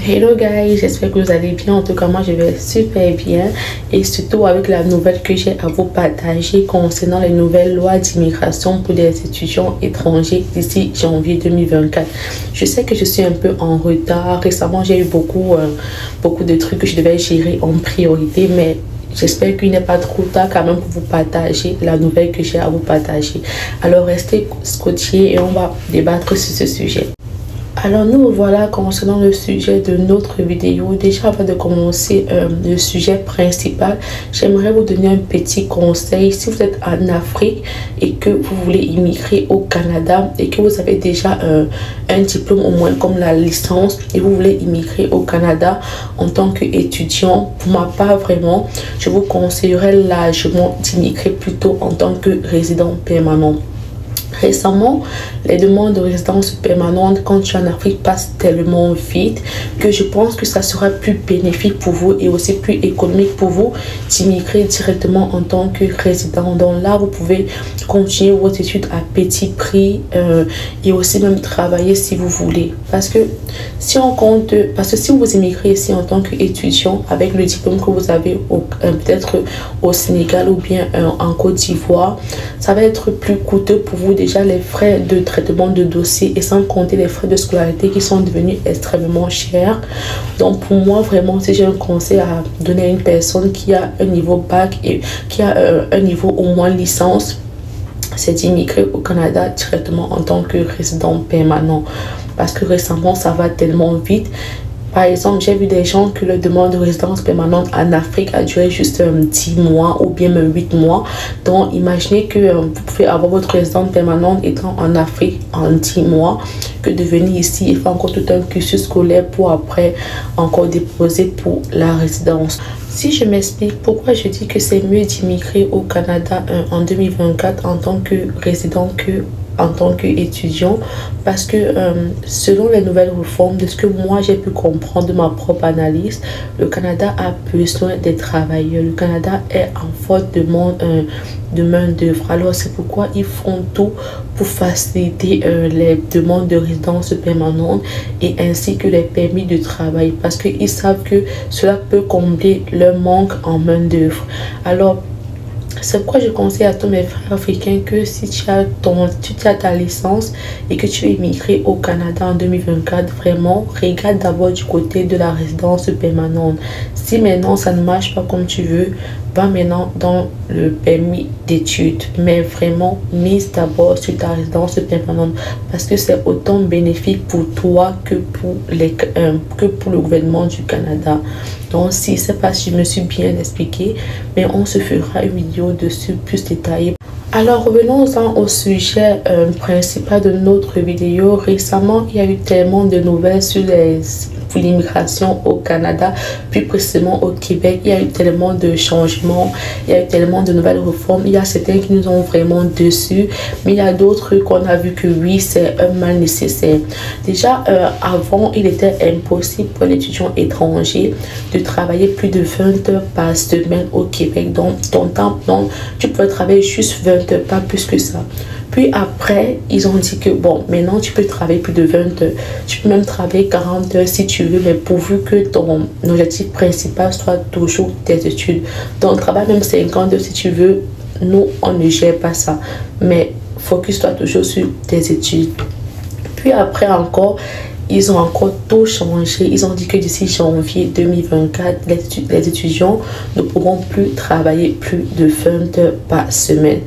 Hello guys, j'espère que vous allez bien. En tout cas, moi je vais super bien et surtout avec la nouvelle que j'ai à vous partager concernant les nouvelles lois d'immigration pour les étudiants étrangers d'ici janvier 2024. Je sais que je suis un peu en retard. Récemment, j'ai eu beaucoup de trucs que je devais gérer en priorité, mais j'espère qu'il n'est pas trop tard quand même pour vous partager la nouvelle que j'ai à vous partager. Alors restez scotchés et on va débattre sur ce sujet. Alors nous voilà concernant le sujet de notre vidéo. Déjà avant de commencer le sujet principal, j'aimerais vous donner un petit conseil. Si vous êtes en Afrique et que vous voulez immigrer au Canada et que vous avez déjà un diplôme au moins comme la licence et vous voulez immigrer au Canada en tant qu'étudiant, pour ma part vraiment, je vous conseillerais largement d'immigrer plutôt en tant que résident permanent. Récemment, les demandes de résidence permanente quand tu es en Afrique passent tellement vite que je pense que ça sera plus bénéfique pour vous et aussi plus économique pour vous d'immigrer directement en tant que résident. Donc là, vous pouvez continuer vos études à petit prix et aussi même travailler si vous voulez. Parce que si vous immigrez ici en tant qu'étudiant avec le diplôme que vous avez peut-être au Sénégal ou bien en Côte d'Ivoire, ça va être plus coûteux pour vous déjà les frais de traitement de dossier et sans compter les frais de scolarité qui sont devenus extrêmement chers. Donc pour moi vraiment, si j'ai un conseil à donner à une personne qui a un niveau bac et qui a un niveau au moins licence, c'est d'immigrer au Canada directement en tant que résident permanent, parce que récemment ça va tellement vite. Par exemple, j'ai vu des gens que leur demande de résidence permanente en Afrique a duré juste 10 mois ou bien même 8 mois. Donc, imaginez que vous pouvez avoir votre résidence permanente étant en Afrique en 10 mois, que de venir ici et faire encore tout un cursus scolaire pour après encore déposer pour la résidence. Si je m'explique pourquoi je dis que c'est mieux d'immigrer au Canada en 2024 en tant que résident que en tant qu'étudiant, parce que selon les nouvelles réformes, de ce que moi j'ai pu comprendre de ma propre analyse, le Canada a besoin des travailleurs. Le Canada est en forte demande de main d'œuvre. Alors c'est pourquoi ils font tout pour faciliter les demandes de résidence permanente et ainsi que les permis de travail, parce qu'ils savent que cela peut combler leur manque en main d'œuvre. Alors c'est pourquoi je conseille à tous mes frères africains que si tu as ta licence et que tu es immigré au Canada en 2024, vraiment, regarde d'abord du côté de la résidence permanente. Si maintenant ça ne marche pas comme tu veux, va maintenant dans le permis d'études. Mais vraiment, mise d'abord sur ta résidence permanente parce que c'est autant bénéfique pour toi que pour le gouvernement du Canada. Donc, si je ne sais pas si je me suis bien expliqué, mais on se fera une vidéo dessus plus détaillée. Alors revenons-en au sujet principal de notre vidéo. Récemment, il y a eu tellement de nouvelles sur l'immigration au Canada, plus précisément au Québec. Il y a eu tellement de changements, il y a eu tellement de nouvelles réformes. Il y a certains qui nous ont vraiment déçus, mais il y a d'autres qu'on a vu que oui, c'est un mal nécessaire. Déjà, avant, il était impossible pour l'étudiant étranger de travailler plus de 20 heures par semaine au Québec. Donc, ton temps, donc, tu peux travailler juste 20 heures, pas plus que ça. Puis après, ils ont dit que bon, maintenant tu peux travailler plus de 20 heures. Tu peux même travailler 40 heures si tu veux, mais pourvu que ton objectif principal soit toujours tes études. Donc, travaille même 50 heures si tu veux. Nous, on ne gère pas ça. Mais focus-toi toujours sur tes études. Puis après encore, ils ont encore tout changé. Ils ont dit que d'ici janvier 2024, les étudiants ne pourront plus travailler plus de 20 heures par semaine.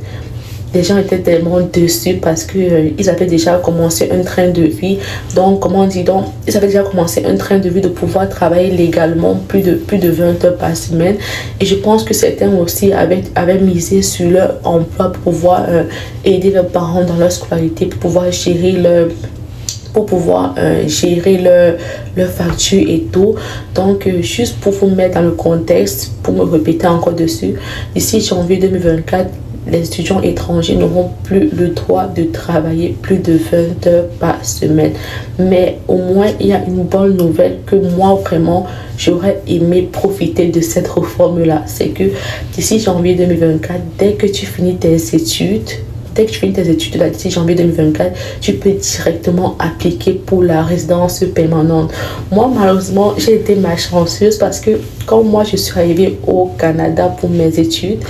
Les gens étaient tellement déçus parce que ils avaient déjà commencé un train de vie. Donc, comment on dit donc, ils avaient déjà commencé un train de vie de pouvoir travailler légalement plus de 20 heures par semaine. Et je pense que certains aussi avaient misé sur leur emploi pour pouvoir aider leurs parents dans leur scolarité, pour pouvoir gérer leur facture et tout. Donc juste pour vous mettre dans le contexte, pour me répéter encore dessus, d'ici janvier 2024, les étudiants étrangers n'auront plus le droit de travailler plus de 20 heures par semaine. Mais au moins, il y a une bonne nouvelle que moi, vraiment, j'aurais aimé profiter de cette réforme-là. C'est que d'ici janvier 2024, dès que tu finis tes études, dès que tu finis tes études là, d'ici janvier 2024, tu peux directement appliquer pour la résidence permanente. Moi, malheureusement, j'ai été malchanceuse parce que quand moi, je suis arrivée au Canada pour mes études,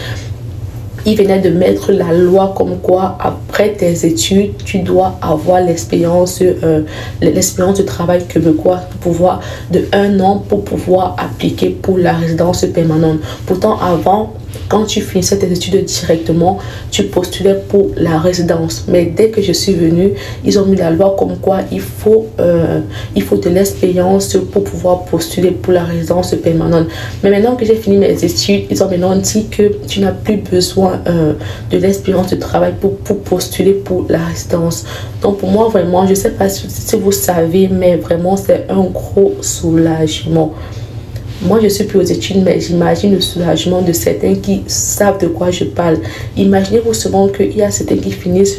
il venait de mettre la loi comme quoi après tes études, tu dois avoir l'expérience de travail québécois pour pouvoir de 1 an pour pouvoir appliquer pour la résidence permanente. Pourtant, avant, quand tu finissais tes études directement, tu postulais pour la résidence. Mais dès que je suis venue, ils ont mis la loi comme quoi il faut de l'expérience pour pouvoir postuler pour la résidence permanente. Mais maintenant que j'ai fini mes études, ils ont maintenant dit que tu n'as plus besoin de l'expérience de travail pour postuler pour la résidence. Donc pour moi, vraiment, je ne sais pas si vous savez, mais vraiment, c'est un gros soulagement. Moi, je suis plus aux études, mais j'imagine le soulagement de certains qui savent de quoi je parle. Imaginez-vous seulement qu'il y a certains qui finissent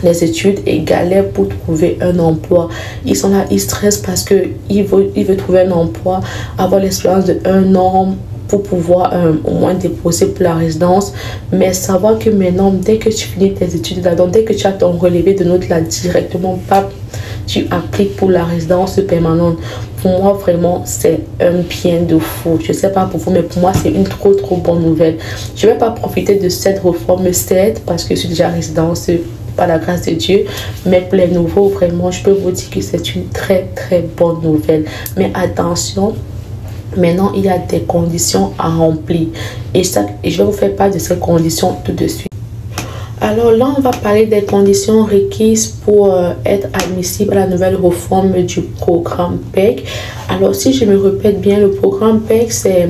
les études et galèrent pour trouver un emploi. Ils sont là, ils stressent parce qu'ils veulent trouver un emploi, avoir l'expérience de 1 an pour pouvoir au moins déposer pour la résidence. Mais savoir que maintenant, dès que tu finis tes études là-dedans, dès que tu as ton relevé de notes là directement, tu appliques pour la résidence permanente. Pour moi, vraiment, c'est un bien de fou. Je ne sais pas pour vous, mais pour moi, c'est une trop bonne nouvelle. Je ne vais pas profiter de cette réforme, certes, parce que je suis déjà résidence par la grâce de Dieu. Mais pour les nouveaux, vraiment, je peux vous dire que c'est une très bonne nouvelle. Mais attention, maintenant, il y a des conditions à remplir. Et je vais vous faire part de ces conditions tout de suite. Alors là, on va parler des conditions requises pour être admissible à la nouvelle réforme du programme PEC. Alors, si je me répète bien, le programme PEC, c'est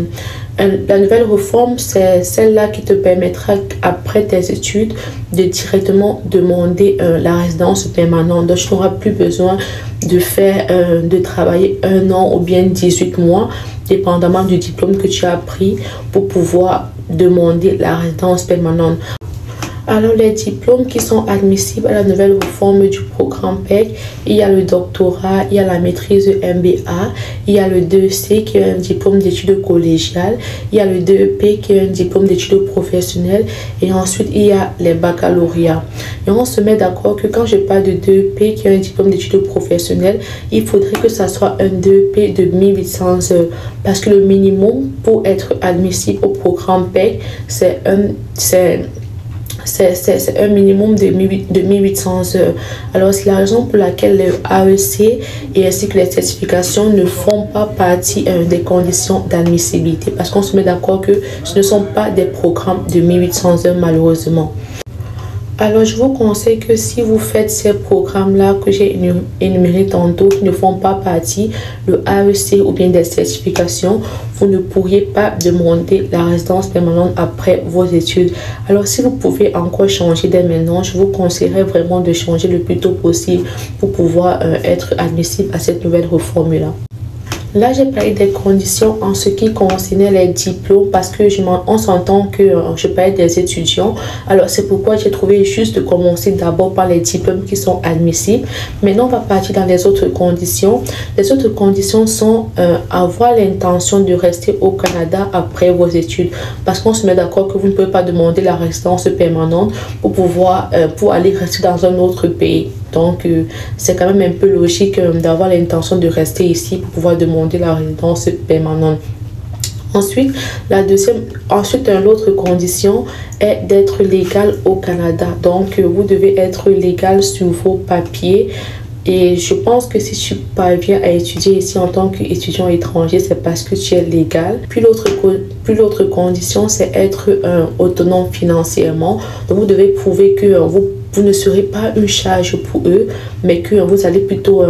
la nouvelle réforme, c'est celle-là qui te permettra, après tes études, de directement demander la résidence permanente. Donc, tu n'auras plus besoin de travailler 1 an ou bien 18 mois, dépendamment du diplôme que tu as pris, pour pouvoir demander la résidence permanente. Alors, les diplômes qui sont admissibles à la nouvelle réforme du programme PEC, il y a le doctorat, il y a la maîtrise MBA, il y a le 2C qui est un diplôme d'études collégiales, il y a le 2EP qui est un diplôme d'études professionnelles et ensuite il y a les baccalauréats. Et on se met d'accord que quand je parle de 2EP qui est un diplôme d'études professionnelles, il faudrait que ça soit un 2EP de 1800 heures parce que le minimum pour être admissible au programme PEC, c'est un minimum de 1800 heures. Alors, c'est la raison pour laquelle le AEC et ainsi que les certifications ne font pas partie des conditions d'admissibilité. Parce qu'on se met d'accord que ce ne sont pas des programmes de 1800 heures malheureusement. Alors, je vous conseille que si vous faites ces programmes-là que j'ai énumérés tantôt, qui ne font pas partie, le AEC ou bien des certifications, vous ne pourriez pas demander la résidence permanente après vos études. Alors, si vous pouvez encore changer dès maintenant, je vous conseillerais vraiment de changer le plus tôt possible pour pouvoir être admissible à cette nouvelle réforme-là. Là, j'ai parlé des conditions en ce qui concernait les diplômes parce que on s'entend que je parlais des étudiants. Alors, c'est pourquoi j'ai trouvé juste de commencer d'abord par les diplômes qui sont admissibles. Maintenant, on va partir dans les autres conditions. Les autres conditions sont avoir l'intention de rester au Canada après vos études. Parce qu'on se met d'accord que vous ne pouvez pas demander la résidence permanente pour aller rester dans un autre pays. Donc, c'est quand même un peu logique d'avoir l'intention de rester ici pour pouvoir demander la résidence permanente. Ensuite, l'autre condition est d'être légal au Canada. Donc, vous devez être légal sur vos papiers. Et je pense que si tu parviens à étudier ici en tant qu'étudiant étranger, c'est parce que tu es légal. Puis l'autre condition, c'est être autonome financièrement. Donc, vous devez prouver que vous ne serez pas une charge pour eux, mais que vous allez plutôt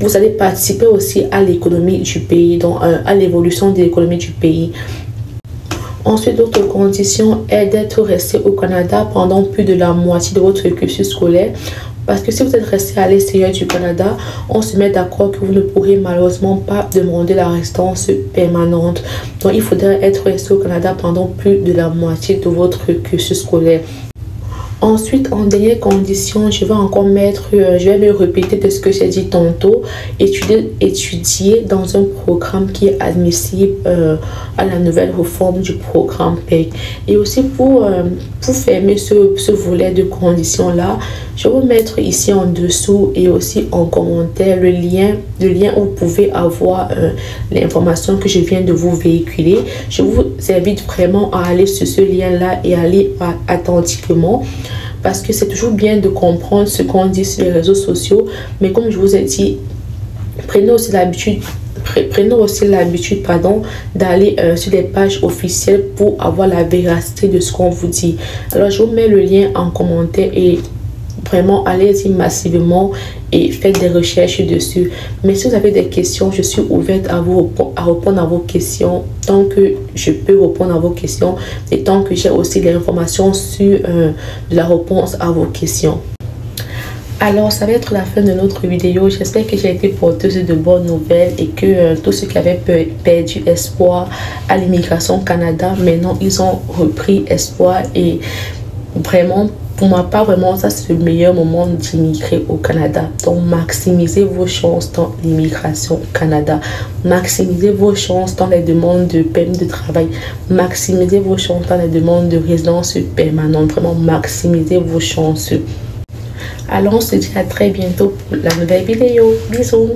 vous allez participer aussi à l'économie du pays, donc à l'évolution de l'économie du pays. Ensuite, d'autres conditions est d'être resté au Canada pendant plus de la moitié de votre cursus scolaire. Parce que si vous êtes resté à l'extérieur du Canada, on se met d'accord que vous ne pourrez malheureusement pas demander la résidence permanente. Donc, il faudrait être resté au Canada pendant plus de la moitié de votre cursus scolaire. Ensuite, en dernière condition, je vais encore mettre, je vais me répéter de ce que j'ai dit tantôt, étudier dans un programme qui est admissible à la nouvelle réforme du programme PEG. Et aussi pour fermer ce volet de conditions-là, je vais mettre ici en dessous et aussi en commentaire le lien où vous pouvez avoir l'information que je viens de vous véhiculer. Je vous invite vraiment à aller sur ce lien-là et aller attentivement, parce que c'est toujours bien de comprendre ce qu'on dit sur les réseaux sociaux. Mais comme je vous ai dit, prenez aussi l'habitude d'aller sur les pages officielles pour avoir la véracité de ce qu'on vous dit. Alors je vous mets le lien en commentaire et vraiment allez-y massivement et faites des recherches dessus. Mais si vous avez des questions, je suis ouverte à répondre à vos questions tant que je peux répondre à vos questions et tant que j'ai aussi des informations sur la réponse à vos questions. Alors, ça va être la fin de notre vidéo. J'espère que j'ai été porteuse de bonnes nouvelles et que tous ceux qui avaient perdu espoir à l'immigration au Canada, maintenant ils ont repris espoir. Et vraiment, pour ma part, vraiment, ça c'est le meilleur moment d'immigrer au Canada. Donc, maximisez vos chances dans l'immigration au Canada. Maximisez vos chances dans les demandes de permis de travail. Maximisez vos chances dans les demandes de résidence permanente. Vraiment, maximisez vos chances. Alors, on se dit à très bientôt pour la nouvelle vidéo. Bisous!